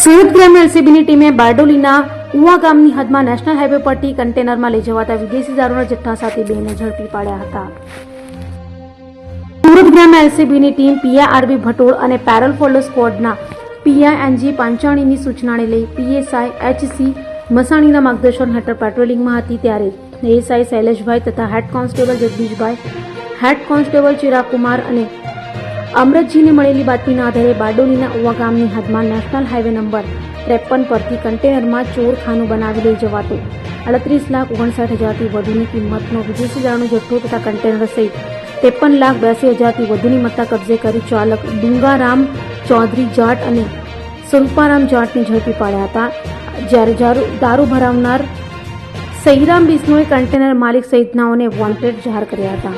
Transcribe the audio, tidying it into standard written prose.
સુરત ગ્રામ્ય એલસીબીની ટીમે બારડોલીના ઉવા ગામની હદમાં નેશનલ હાઈવે પરથી કન્ટેનરમાં લઈ જવાતા વિદેશી દારૂના જથ્થા સાથે બેને ઝડપી પાડ્યા હતા. સુરત ગ્રામ્ય એલસીબીની ટીમ પીઆઈઆરબી ભટોળ અને પેરોલ ફોલો સ્ક્વોડના પીઆઈએનજી પાંચાણીની સૂચનાને લઈ પીએસઆઈ એચસી મસાણીના માર્ગદર્શન હેઠળ પેટ્રોલિંગમાં હતી ત્યારે એએસઆઈ શૈલેષભાઈ તથા હેડ કોન્સ્ટેબલ જગદીશભાઈ, હેડ કોન્સ્ટેબલ ચિરાગકુમાર અને અમરતજીને મળેલી બાતમીના આધારે બારડોલીના ઉવા ગામની હદમાં નેશનલ હાઈવે નંબર 53 પરથી કન્ટેનરમાં ચોરખાનું બનાવી લઈ જવાતો 38,59,000થી વધુની કિંમતનો વિદેશી દારૂનો જથ્થો તથા કન્ટેનર સહિત 53,82,000થી વધુની મત્તા કબજે કરી ચાલક ડુંગારામ ચૌધરી જાટ અને સ્વરૂપારામ જાટને ઝડપી પાડ્યા હતા. જ્યારે દારૂ ભરાવનાર સહીરામ બિશ્નોએ કન્ટેનર માલિક સહિતનાઓને વોન્ટેડ જાહેર કર્યા હતા.